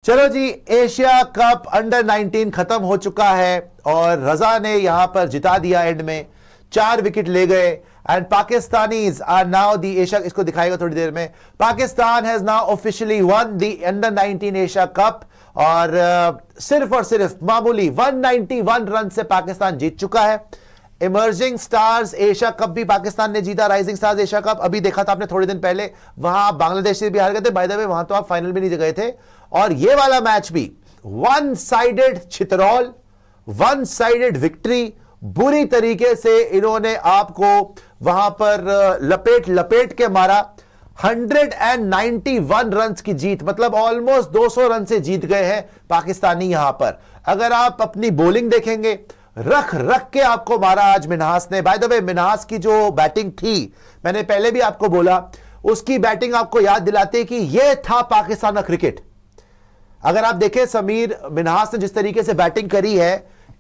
चलो जी, Asia cup under 19 खत्म हो चुका है और रजा ने यहां पर जिता दिया। एंड में 4 विकेट ले गए and Pakistanis are now the Asia, इसको दिखाएगा थोड़ी देर में। Pakistan has now officially won the under 19 Asia Cup और सिर्फ और सिर्फ मामूली 191 रन से पाकिस्तान जीत चुका है। इमर्जिंग स्टार्स एशिया कप भी पाकिस्तान ने जीता। राइजिंग स्टार्स एशिया कप अभी देखा था आपने थोड़े दिन पहले, वहां बांग्लादेश से भी हार गए थे। बाय द वे वहां तो आप फाइनल भी नहीं गए थे। और ये वाला मैच भी वन साइडेड छितरौल, वन साइडेड विक्ट्री। बुरी तरीके से इन्होंने आपको वहां पर लपेट लपेट के मारा। 191 रन की जीत, मतलब ऑलमोस्ट 200 रन से जीत गए हैं पाकिस्तानी। यहां पर अगर आप अपनी बॉलिंग देखेंगे, रख रख के आपको मारा आज मिन्हास ने। बाय द वे मिन्हास की जो बैटिंग थी, मैंने पहले भी आपको बोला, उसकी बैटिंग आपको याद दिलाते कि यह था पाकिस्तान का क्रिकेट। अगर आप देखें समीर मिन्हास ने जिस तरीके से बैटिंग करी है,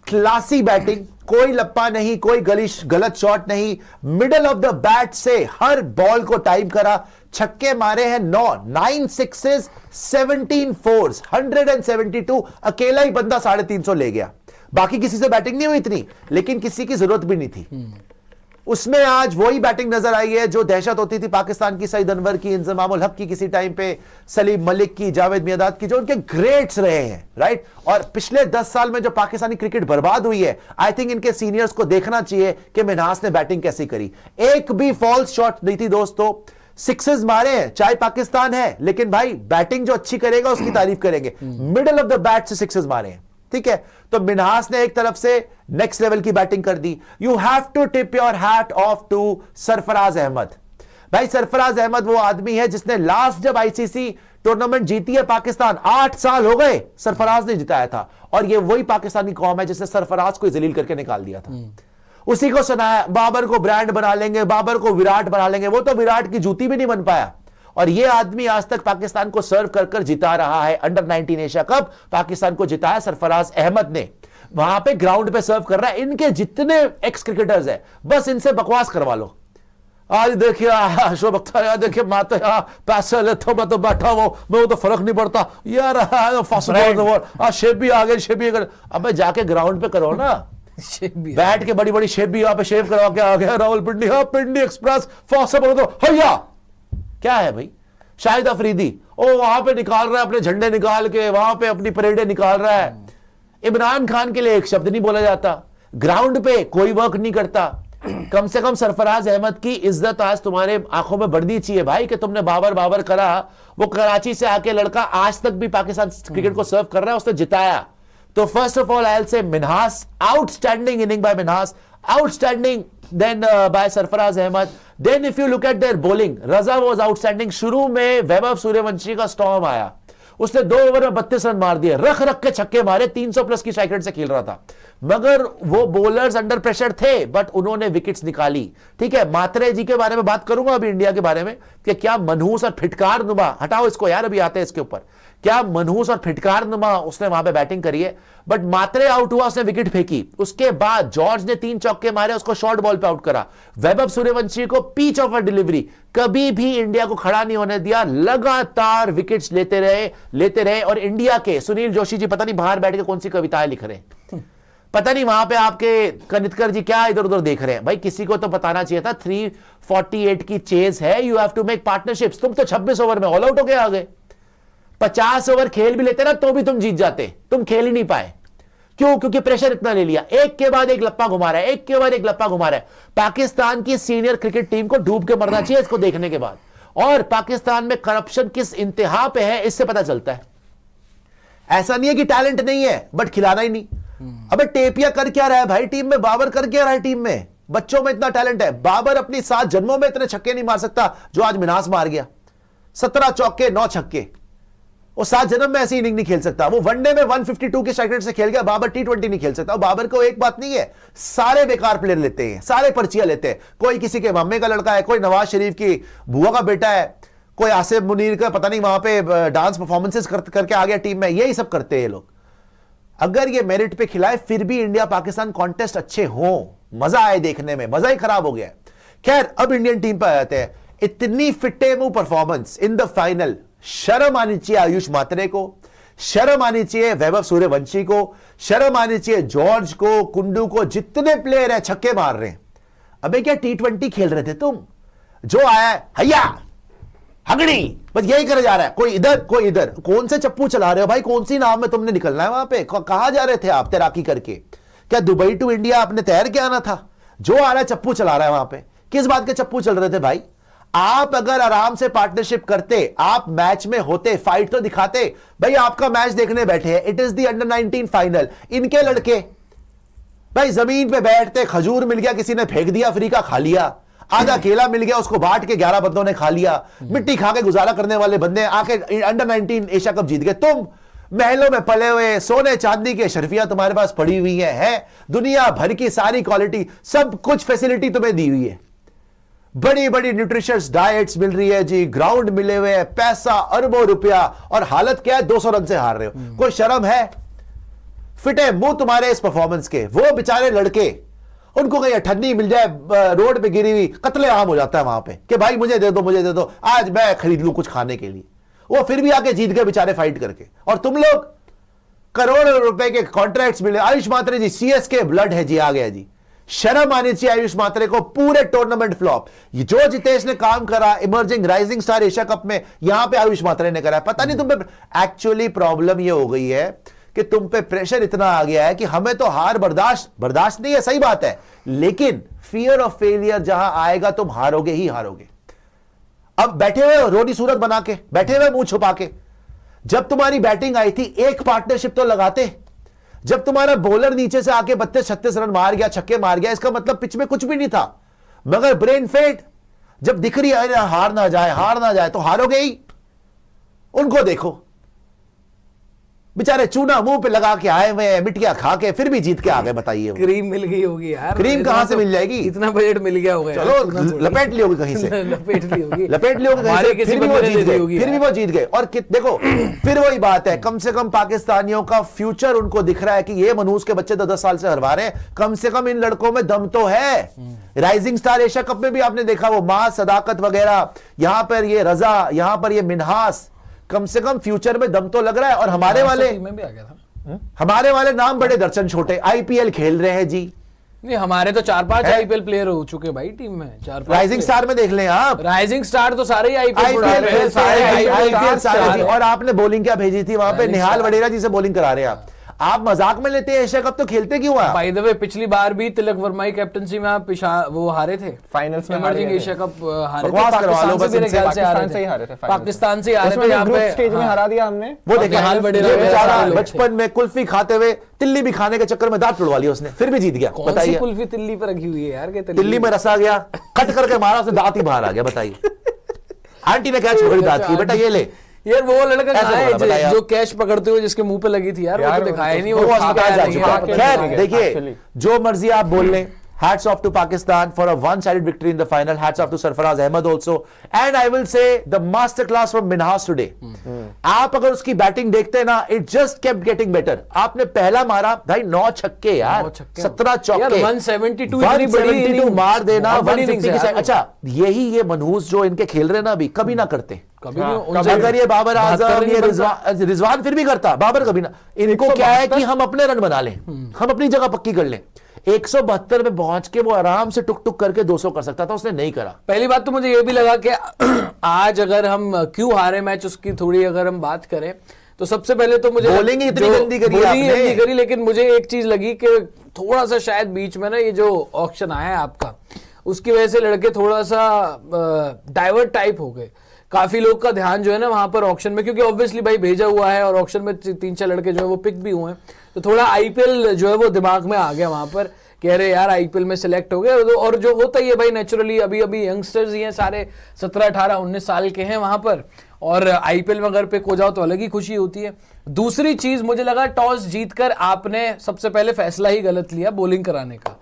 क्लासी बैटिंग, कोई लप्पा नहीं, कोई गलत शॉट नहीं, मिडल ऑफ द बैट से हर बॉल को टाइम करा। छक्के मारे हैं 9 सिक्सेस 17 फोर्स, 172। अकेला ही बंदा 350 ले गया। बाकी किसी से बैटिंग नहीं हुई इतनी, लेकिन किसी की जरूरत भी नहीं थी। उसमें आज वही बैटिंग नजर आई है जो दहशत होती थी पाकिस्तान की। सईद अनवर की, इंजमाम उल हक की किसी टाइम पे, सलीम मलिक की, जावेद मियांदाद की, जो उनके ग्रेट्स रहे हैं, राइट। और पिछले 10 साल में जो पाकिस्तानी क्रिकेट बर्बाद हुई है, आई थिंक इनके सीनियर्स को देखना चाहिए कि मिन्हास ने बैटिंग कैसी करी। एक भी फॉल्स शॉट नहीं थी दोस्तों, सिक्सेस मारे हैं, चाहे पाकिस्तान है, लेकिन भाई बैटिंग जो अच्छी करेगा उसकी तारीफ करेंगे। मिडल ऑफ द बैट से सिक्सेस मारे हैं, ठीक है। तो मिन्हास ने एक तरफ से नेक्स्ट लेवल की बैटिंग कर दी। You have to tip your hat off to Sarfaraz Ahmed. भाई सरफराज अहमद वो आदमी है जिसने लास्ट जब आईसीसी टूर्नामेंट जीती है पाकिस्तान, 8 साल हो गए, सरफराज ने जिताया था। और ये वही पाकिस्तानी कौम है जिसने सरफराज को जलील करके निकाल दिया था। उसी को सुनाया बाबर को ब्रांड बना लेंगे, बाबर को विराट बना लेंगे। वो तो विराट की जूती भी नहीं बन पाया। और ये आदमी आज तक पाकिस्तान को सर्व कर कर जिता रहा है। अंडर 19 एशिया कप पाकिस्तान को जिताया सरफराज अहमद ने। वहां पे ग्राउंड पे सर्व कर रहा है। इनके जितने एक्स क्रिकेटर्स हैं, बस इनसे बकवास करवा लो। आज देखिए अशोक अख्तर, यार देखिए मैं तो यहाँ पैसे लेता हूं, मैं तो बैठा हूं, मैं तो फर्क नहीं पड़ता यार। शेप भी आ गए, शेप भी। अब जाके ग्राउंड पे करो ना, बैठ के बड़ी बड़ी शेप भी यहाँ पे शेप करवा के आ गया राहुल पिंडी। हाँ पिंडी एक्सप्रेस फॉस बोलो तो भैया क्या है भाई। शाहिद अफरीदी ओ वहां पे निकाल रहा है अपने झंडे निकाल के, वहां पे अपनी परेडें निकाल रहा है। इमरान खान के लिए एक शब्द नहीं बोला जाता। ग्राउंड पे कोई वर्क नहीं करता। कम से कम सरफराज अहमद की इज्जत आज तुम्हारे आंखों में बढ़नी चाहिए भाई, कि तुमने बाबर बाबर करा। वो कराची से आके लड़का आज तक भी पाकिस्तान क्रिकेट को सर्व कर रहा है, उसने जिताया। तो first of all I will say Minhas, outstanding inning by Minhas, outstanding then by Sarfaraz Ahmed. then if you look at their bowling, Raza was outstanding। शुरू में वैभव सूर्यवंशी का स्टॉर्म आया, उसने 2 ओवर में 32 रन मार दिए, रख रख के छक्के मारे, 300 प्लस की स्ट्राइक रेट से खेल रहा था। मगर वो बॉलर्स अंडर प्रेशर थे, बट उन्होंने विकेट्स निकाली, ठीक है। मात्रे जी के बारे में बात करूंगा अभी इंडिया के बारे में, कि क्या मनहूस और फिटकार नुमा, हटाओ इसको यार, अभी आते हैं इसके ऊपर, क्या मनहूस और फिटकार नुमा उसने वहां पे बैटिंग करी है। बट मात्रे आउट हुआ, उसने विकेट फेंकी। उसके बाद जॉर्ज ने 3 चौके मारे, उसको शॉर्ट बॉल पे आउट करा। वैभव सूर्यवंशी को पिच ऑफ डिलीवरी, कभी भी इंडिया को खड़ा नहीं होने दिया, लगातार विकेट्स लेते रहे। और इंडिया के सुनील जोशी जी पता नहीं बाहर बैठ के कौन सी कविताएं लिख रहे हैं, पता नहीं वहां पे आपके कनितकर जी क्या इधर उधर देख रहे हैं। भाई किसी को तो बताना चाहिए था, 348 की चेज है, you have to make partnerships. तुम तो 26 ओवर में ऑल आउट होके आ गए। 50 ओवर खेल भी लेते ना तो भी तुम जीत जाते, तुम खेल ही नहीं पाए। क्यों? क्योंकि प्रेशर इतना ले लिया। एक के बाद एक लप्पा घुमा रहा है, एक के बाद एक लप्पा घुमा रहा है। पाकिस्तान की सीनियर क्रिकेट टीम को डूब के मरना चाहिए इसको देखने के बाद। और पाकिस्तान में करप्शन किस इंतहा पे है इससे पता चलता है। ऐसा नहीं है कि टैलेंट नहीं है, बट खिलाना ही नहीं। अबे टेपिया कर क्या रहा है भाई टीम में? बाबर कर क्या रहा है टीम में? बच्चों में इतना टैलेंट है। बाबर अपनी 7 जन्मों में इतने छक्के नहीं मार सकता जो आज मिन्हास मार गया। 17 चौके 9 छक्के। वो 7 जन्म में ऐसी इनिंग नहीं खेल सकता। वो वनडे में 152 के स्ट्राइक रेट से खेल गया, बाबर T20 नहीं खेल सकता। बाबर को एक बात नहीं है, सारे बेकार प्लेयर लेते हैं, सारे पर्चियां लेते हैं। कोई किसी के मम्मे का लड़का है, कोई नवाज शरीफ की बुआ का बेटा है, कोई आसिफ मुनीर का पता नहीं वहां पे डांस परफॉर्मेंसेस करके आ गया टीम में। यही सब करते हैं ये लोग। अगर ये मेरिट पे खिलाए फिर भी इंडिया पाकिस्तान कॉन्टेस्ट अच्छे हो, मजा आए देखने में, मजा ही खराब हो गया। खैर अब इंडियन टीम पर आ जाते हैं। इतनी फिटे मुंह परफॉर्मेंस इन द फाइनल, शर्म आनी चाहिए आयुष मात्रे को, शर्म आनी चाहिए वैभव सूर्यवंशी को, शर्म आनी चाहिए जॉर्ज को, कुंडू को, जितने प्लेयर है छक्के मार रहे हैं। अबे क्या T20 खेल रहे थे तुम? जो आया है हैया हगड़ी, बस यही करे जा रहा है, कोई इधर कोई इधर। कौन से चप्पू चला रहे हो भाई? कौन सी नाव में तुमने निकलना है? वहां पे कहां जा रहे थे आप तैराकी करके? क्या दुबई टू इंडिया आपने तैर के आना था? जो आ रहा है चप्पू चला रहा है वहां पे। किस बात के चप्पू चल रहे थे भाई? आप अगर आराम से पार्टनरशिप करते, आप मैच में होते, फाइट तो दिखाते। भाई आपका मैच देखने बैठे हैं, it is the under 19 final. इनके लड़के भाई जमीन पे बैठते, खजूर मिल गया किसी ने फेंक दिया, फ्री का खा लिया, आधा केला मिल गया उसको बांट के 11 बंदों ने खा लिया, मिट्टी खा के गुजारा करने वाले बंदे आके अंडर 19 एशिया कप जीत गए। तुम महलों में पले हुए, सोने चांदी के शर्फियां तुम्हारे पास पड़ी हुई है दुनिया भर की सारी क्वालिटी, सब कुछ फैसिलिटी तुम्हें दी हुई है, बड़ी बड़ी न्यूट्रिशियस डाइट्स मिल रही है जी, ग्राउंड मिले हुए हैं, पैसा अरबों रुपया, और हालत क्या है? 200 रन से हार रहे हो। कोई शर्म है? फिट है मुंह तुम्हारे इस परफॉर्मेंस के। वो बेचारे लड़के, उनको कहीं अठन्नी मिल जाए रोड पे गिरी हुई, कत्ले आम हो जाता है वहां पे कि भाई मुझे दे दो, मुझे दे दो, आज मैं खरीद लूं कुछ खाने के लिए। वो फिर भी आके जीत गए बेचारे फाइट करके। और तुम लोग करोड़ों रुपए के कॉन्ट्रैक्ट्स मिले। आयुष मात्रे जी CSK ब्लड है जी, आ गया जी। शर्म आनी चाहिए आयुष मात्रे को। पूरे टूर्नामेंट फ्लॉप। जो जितेश ने काम करा emerging rising star Asia cup में, यहां पे आयुष मात्रे ने करा। पता नहीं तुम पे एक्चुअली प्रॉब्लम ये हो गई है कि तुम पे प्रेशर इतना आ गया है कि हमें तो हार बर्दाश्त नहीं है, सही बात है, लेकिन फियर ऑफ फेलियर जहां आएगा तुम हारोगे ही हारोगे। अब बैठे हुए हो रोटी सूरत बना के, बैठे हुए मुंह छुपा के। जब तुम्हारी बैटिंग आई थी एक पार्टनरशिप तो लगाते। जब तुम्हारा बॉलर नीचे से आके 32-36 रन मार गया, छक्के मार गया, इसका मतलब पिच में कुछ भी नहीं था, मगर ब्रेन फेट जब दिख रही है हार ना जाए तो हारोगे ही। उनको देखो बेचारे चूना मुंह पे लगा के आए हुए हैं, मिट्टियां खा के, फिर भी जीत के आ गए। बताइए क्रीम मिल गई होगी यार। क्रीम कहां से मिल जाएगी? इतना बजट मिल गया होगा। चलो लपेट ली होगी कहीं से लपेट ली होगी कहीं से, फिर भी वो जीत गए। और देखो फिर वही बात है, कम से कम पाकिस्तानियों का फ्यूचर उनको दिख रहा है कि ये मनूस के बच्चे 10 साल से हरवा रहे हैं, कम से कम इन लड़कों में दम तो है। राइजिंग स्टार एशिया कप में भी आपने देखा वो मां सदाकत वगैरह, यहां पर ये रजा, यहां पर ये मिनहास, कम से कम फ्यूचर में दम तो लग रहा है। और हमारे वाले नाम बड़े दर्शन छोटे, IPL खेल रहे हैं जी। नहीं हमारे तो 4-5 IPL प्लेयर हो चुके भाई टीम में। 4-5 राइजिंग स्टार में देख लें आप, राइजिंग स्टार तो सारे ही IPL सारे। और आपने बॉलिंग क्या भेजी थी वहां पे? निहाल वडेरा जी से बॉलिंग करा रहे हैं आप मजाक में लेते हैं। एशिया कप तो खेलते क्यों हैं? बाय द वे पिछली बार भी तिलक वर्मा की कैप्टनसी में आप वो हारे थे फाइनल्स में, इमर्जिंग एशिया कप हारे थे। पाकिस्तान से हारे थे, यहाँ पे स्टेज में हरा दिया हमने। वो देखिए बचपन में कुल्फी खाते हुए तिल्ली भी खाने के चक्कर में दांत तुड़वा लिया उसने, फिर भी जीत गया। बताइए कुल्फी तिल्ली पर रखी हुई है यार? तिल्ली में रसा गया, कट करके मारा, उसने दांत ही बाहर आ गया। बताइए आंटी ने क्या छोड़ी दांत की? बेटा ये ले यार, वो लड़का कहाँ है जो कैश पकड़ते हुए जिसके मुंह पे लगी थी यार? वो तो दिखाया नहीं, वो अस्पताल जा चुका है। खैर देखिए, जो मर्जी आप बोल लें, hats off to Pakistan for a one-sided victory in the final. Hats off to Sarfaraz Ahmed also, and I will say the masterclass from Minhas today. आप अगर उसकी बैटिंग देखते हैं ना, it just kept getting better. आपने पहला मारा भाई 9 छक्के यार, 17 चौके, 172 मार देना, 150 की। अच्छा यही ये मनहूस जो इनके खेल रहे ना अभी, कभी ना करते। अगर ये बाबर आजम, ये रिजवान फिर भी करता, बाबर कभी ना। इनको क्या है कि हम अपने रन बना लें, हम अपनी जगह पक्की कर लें। 172 में पहुंच के वो आराम से टुक टुक करके 200 कर सकता था, उसने नहीं करा। पहली बात तो मुझे ये भी लगा कि आज अगर हम क्यों हारे मैच, उसकी थोड़ी अगर हम बात करें तो सबसे पहले तो मुझे बॉलिंग इतनी गंदी करी, लेकिन मुझे एक चीज लगी कि थोड़ा सा शायद बीच में ना ये जो ऑक्शन आया है आपका, उसकी वजह से लड़के थोड़ा सा डाइवर्ट टाइप हो गए। काफी लोग का ध्यान जो है ना वहां पर ऑक्शन में, क्योंकि ऑब्वियसली भाई भेजा हुआ है और ऑक्शन में 3-4 लड़के जो है वो पिक भी हुए हैं, तो थोड़ा IPL जो है वो दिमाग में आ गया वहां पर, कह रहे यार IPL में सिलेक्ट हो गए। और जो होता ही है भाई नेचुरली, अभी यंगस्टर्स ही हैं सारे, 17, 18, 19 साल के हैं वहां पर, और IPL में अगर पिक हो जाओ तो अलग ही खुशी होती है। दूसरी चीज मुझे लगा टॉस जीतकर आपने सबसे पहले फैसला ही गलत लिया बॉलिंग कराने का।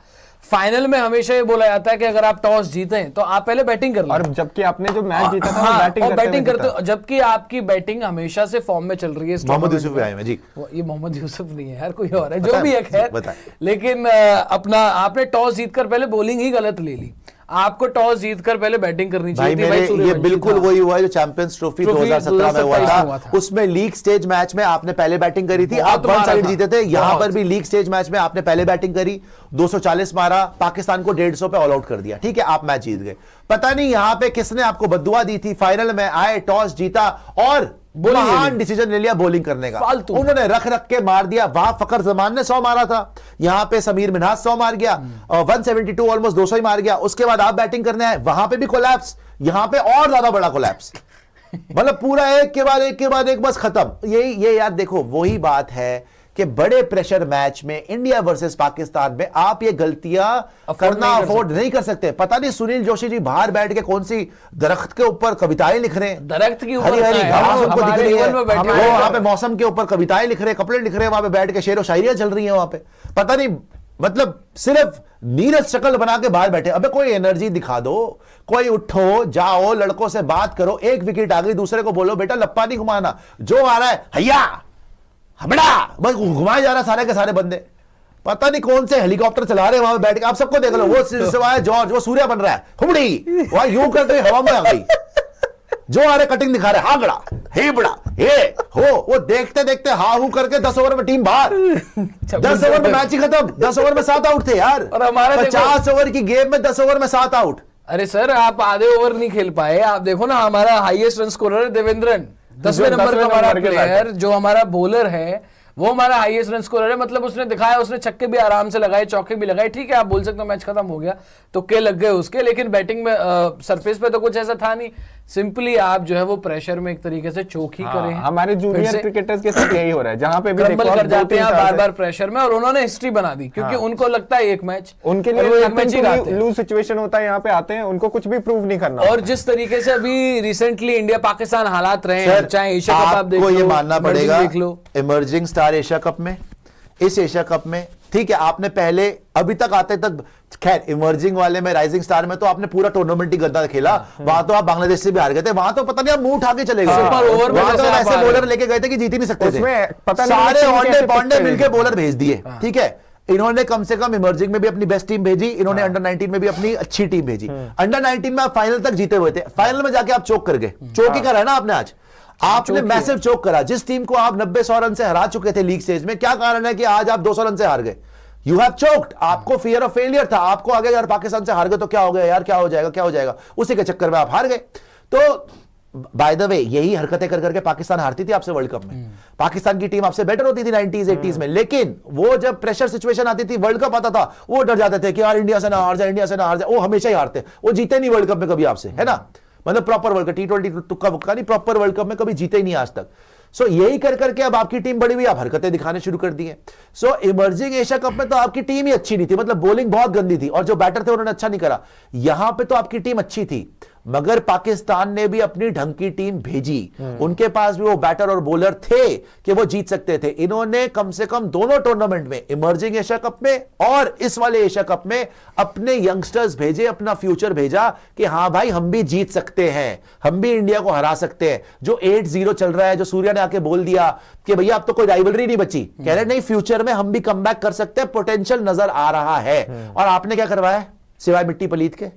फाइनल में हमेशा ये बोला जाता है कि अगर आप टॉस जीतें तो आप पहले बैटिंग कर लो, और जबकि आपने जो मैच जीता था वो बैटिंग करते हो, जबकि आपकी बैटिंग हमेशा से फॉर्म में चल रही है। मोहम्मद यूसुफ आए हैं जी, ये मोहम्मद यूसुफ नहीं है यार, कोई और है, जो भी है खैर। लेकिन अपना आपने टॉस जीतकर पहले बॉलिंग ही गलत ले ली। आपको टॉस जीतकर पहले बैटिंग करनी भाई चाहिए थी। मेरे ये सूर्यवंशी बिल्कुल था। वही हुआ है जो चैंपियंस ट्रॉफी 2017 में हुआ 2027 में हुआ था। था। उसमें लीग स्टेज मैच में आपने पहले बैटिंग करी थी, बहुत आप वन मारा साइड था। जीते थे। यहां बहुत। पर भी लीग स्टेज मैच में आपने पहले बैटिंग करी, 240 मारा, पाकिस्तान को 150 पे ऑल आउट कर दिया। ठीक है, आप मैच जीत गए। पता नहीं यहां पे किसने आपको बद्दुआ दी थी, फाइनल में आए, टॉस जीता और महान डिसीजन ले लिया बॉलिंग करने का। फालतू। उन्होंने रख रख के मार दिया। वहां फखर जमान ने 100 मारा था, यहां पे समीर मिन्हाज 100 मार गया, 172 ऑलमोस्ट 200 ही मार गया। उसके बाद आप बैटिंग करने आए, वहां पे भी कोलैप्स, यहां पे और ज्यादा बड़ा कोलैप्स। मतलब पूरा एक के बाद एक बस खत्म। ये यार देखो, वही बात है कि बड़े प्रेशर मैच में इंडिया वर्सेस पाकिस्तान में आप ये गलतियां करना अफोर्ड नहीं कर सकते। पता नहीं सुनील जोशी जी बाहर बैठ के कौन सी दरख्त के ऊपर कविताएं लिख रहे हैं, दरख्त के ऊपर हरी हरी है, घास उनको दिख हमारे रही है, लेवल में बैठे वो हैं। वहां पे मौसम के ऊपर कविताएं लिख रहे हैं, कपड़े लिख रहे हैं, वहां पे बैठ के शेर व शायरियां चल रही हैं वहां पे। पता नहीं मतलब सिर्फ नीरज शक्ल बना के बाहर बैठे। अबे कोई एनर्जी दिखा दो, कोई उठो, जाओ, लड़कों से बात करो। एक विकेट आ गई, दूसरे को बोलो बेटा लप्पा नहीं घुमाना, जो आ रहा है हैया हबड़ा, बस घुमाए जा रहा सारे के सारे बंदे। पता नहीं कौन से हेलीकॉप्टर चला रहे हैं वहां पे बैठ के। आप सबको देख लो, वो सिवाय जॉर्ज, वो सूर्य बन रहा है, हुबड़ी वहां यूं करते हवा में आ गई, जो आ रहे कटिंग दिखा रहे, हागड़ा हेबड़ा हे हो, वो देखते देखते हा हूं करके 10 ओवर में टीम बाहर। 10 ओवर में मैच ही खत्म। 10 ओवर में 7 आउट थे यार, और हमारा 50 ओवर की गेम में 10 ओवर में 7 आउट। अरे सर, आप आधे ओवर नहीं खेल पाए। आप देखो ना, हमारा हाईएस्ट रन स्कोरर है देवेंद्रन, 10वें नंबर का हमारा प्लेयर, जो हमारा बॉलर है वो हमारा हाईएस्ट रन स्कोरर है। मतलब उसने दिखाया, उसने छक्के भी आराम से लगाए, चौके भी लगाए। ठीक है, आप बोल सकते हो मैच खत्म हो गया, तुक्के लग गए उसके, लेकिन बैटिंग में सरफेस पे तो कुछ ऐसा था नहीं। सिंपली आप जो है वो प्रेशर में एक तरीके से चोक ही करें। हमारे जूनियर क्रिकेटर्स के साथ यही हो रहा है, जहां पे भी क्रम्बल कर जाते हैं बार बार प्रेशर में, और उन्होंने हिस्ट्री बना दी क्योंकि उनको लगता है एक मैच, उनके और वो एक मैच ही लिए गाते हैं। लूज सिचुएशन होता है, यहाँ पे आते हैं, उनको कुछ भी प्रूव नहीं करना। और जिस तरीके से अभी रिसेंटली इंडिया पाकिस्तान हालात रहे हैं, चाहे एशिया कप आप देख आपको लो, ये मानना emerging पड़ेगा, देख लो, इमर्जिंग स्टार एशिया कप में, इस एशिया कप में, ठीक है, आपने पहले अभी तक आते तक, खैर इमर्जिंग वाले में, राइजिंग स्टार में तो आपने पूरा टूर्नामेंट ही गद्दा खेला। वहां तो आप बांग्लादेश से भी हार गए थे, वहां तो पता नहीं आप मुंह उठा के चले गए। सुपर ओवर में वहां तो जैसे आप ऐसे हारे। बॉलर लेके गए थे कि जीत ही नहीं सकते थे, उसमें पता नहीं सारे टीम ऑनडे कैसे पॉन्डे टिकते मिलके हैं। बॉलर भेज दिए। ठीक है, इन्होंने कम से कम इमर्जिंग में भी अपनी बेस्ट टीम भेजी, इन्होंने अंडर 19 में भी अपनी अच्छी टीम भेजी। अंडर 19 में आप फाइनल तक जीते हुए थे, फाइनल में जाके आप चोक कर गए। चोक ही करा है ना आपने आज, आपने मैसिव चोक करा। जिस टीम को आप 90-100 रन से हरा चुके थे लीग स्टेज में, क्या कारण है कि आज आप 200 रन से हार गए? You have choked. आपको फियर ऑफ फेलियर था, आपको आगे यार पाकिस्तान से हार गए तो क्या हो गया यार, क्या हो जाएगा, क्या हो जाएगा, उसी के चक्कर में आप हार गए। तो बाय द वे यही हरकतें कर करके पाकिस्तान हारती थी आपसे वर्ल्ड कप में। पाकिस्तान की टीम आपसे बेटर होती थी 90s 80s में, लेकिन वो जब प्रेशर सिचुएशन आती थी, वर्ल्ड कप आता था, वो डर जाते थे कि यार इंडिया से ना हार जाए, इंडिया से ना हार जाए। वो हमेशा ही हारते, वो जीते नहीं वर्ल्ड कप में कभी आपसे, है ना। मतलब प्रॉपर वर्ल्ड कप, T20 तुक्का वुक्का नहीं, प्रॉपर वर्ल्ड कप में कभी जीते ही नहीं आज तक। सो यही कर करके अब आपकी टीम बड़ी हुई, आप हरकतें दिखाने शुरू कर दी हैं। सो इमर्जिंग एशिया कप में तो आपकी टीम ही अच्छी नहीं थी, मतलब बॉलिंग बहुत गंदी थी और जो बैटर थे उन्होंने अच्छा नहीं करा। यहां पे तो आपकी टीम अच्छी थी, मगर पाकिस्तान ने भी अपनी ढंग की टीम भेजी, उनके पास भी वो बैटर और बॉलर थे कि वो जीत सकते थे। इन्होंने कम से कम दोनों टूर्नामेंट में, इमर्जिंग एशिया कप में और इस वाले एशिया कप में, अपने यंगस्टर्स भेजे, अपना फ्यूचर भेजा कि हां भाई हम भी जीत सकते हैं, हम भी इंडिया को हरा सकते हैं। जो 8-0 चल रहा है, जो सूर्या ने आके बोल दिया कि भैया अब तो कोई राइवलरी नहीं बची, कह रहे नहीं फ्यूचर में हम भी कमबैक कर सकते हैं, पोटेंशियल नजर आ रहा है। और आपने क्या करवाया सिवाय मिट्टी पलीत के?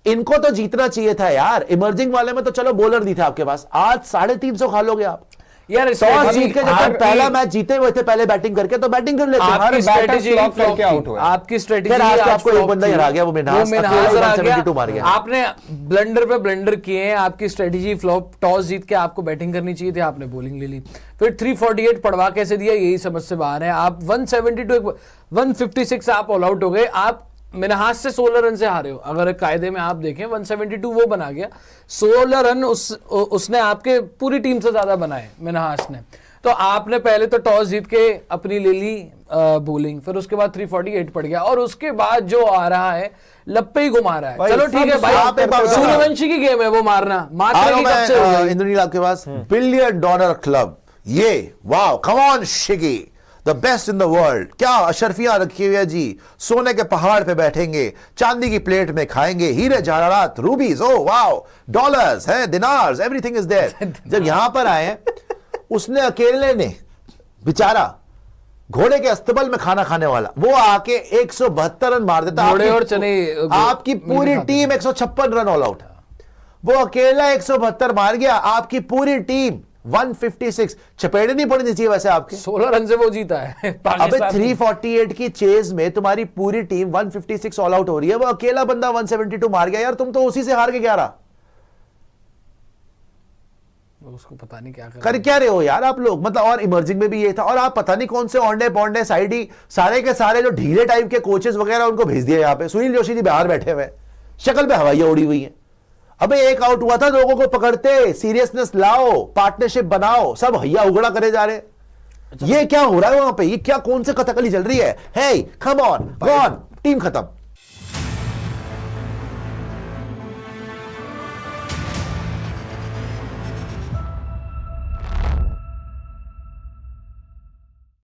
इनको तो जीतना चाहिए था यार। इमर्जिंग वाले में तो चलो बॉलर नहीं था आपके पास, आज 350 खा लोगे आप यार। टॉस जीत के जब पहला मैच जीते हुए थे पहले बैटिंग करके, तो बैटिंग कर लेते। आपकी स्ट्रेटेजी करके आउट हुआ। आपकी स्ट्रेटेजी आपको एक बंदा हरा गया, वो मिन्हाज मार गया। आपने ब्लंडर पे ब्लंडर किए हैं, आपकी स्ट्रेटेजी फ्लॉप। टॉस जीत के आपको बैटिंग करनी चाहिए थी, आपने बॉलिंग ले ली, फिर 348 पड़वा कैसे दिया, यही समझ से बाहर है। आप 172 156 आप ऑल आउट हो गए। आप मिन्हाज से 16 रन से हारे हो। अगर कायदे में आप देखें 172 वो बना गया, 16 रन उसने आपके पूरी टीम से ज्यादा बनाए मिन्हाज ने। तो आपने पहले तो टॉस जीत के अपनी ले ली बॉलिंग, फिर उसके बाद 348 पड़ गया, और उसके बाद जो आ रहा है लप्पे ही घुमा रहा है। चलो ठीक है भाई, सूर्यवंशी की गेम है वो मारना, मात्र कब से हो गई? इंद्रनील आपके पास $1 बिलियन क्लब, ये वाओ, कम ऑन शिगी, the best in the world. क्या अशरफियां रखी हुई है जी, सोने के पहाड़ पे बैठेंगे, चांदी की प्लेट में खाएंगे, हीरे जवाहरात, रूबीज, ओ वाओ, डॉलर्स है, दिनार्स, एवरीथिंग इज देयर। जब यहां पर आए, उसने अकेले ने बेचारा घोड़े के अस्तबल में खाना खाने वाला, वो आके 172 रन मार देता। घोड़े और चने आपकी पूरी टीम 156 रन ऑल आउट। वो अकेला 172 मार गया, आपकी पूरी टीम 156। चपेड़े नहीं पड़नी चाहिए वैसे आपके। 16 रन से वो जीता है अबे पाकिस्तान। 348 की चेज में तुम्हारी पूरी टीम 156 ऑल आउट हो रही है, वो अकेला बंदा 172 मार गया। यार तुम तो उसी से हार के 11 उसको पता नहीं क्या कर क्या रहे हो यार आप लोग। मतलब और इमर्जिंग में भी ये था, और आप पता नहीं कौन से ओंडे पौंडे साइडी सारे के सारे जो ढीले टाइप के कोचेस वगैरह उनको भेज दिया यहाँ पे। सुनील जोशी जी बाहर बैठे हुए, शक्ल पे हवाइयां उड़ी हुई हैं। अबे एक आउट हुआ था, लोगों को पकड़ते, सीरियसनेस लाओ, पार्टनरशिप बनाओ, सब हैया उगड़ा करे जा रहे। ये क्या हो रहा है वहां पे? ये क्या कौन से कथकली चल रही है? हे कम ऑन, गॉन, टीम खत्म।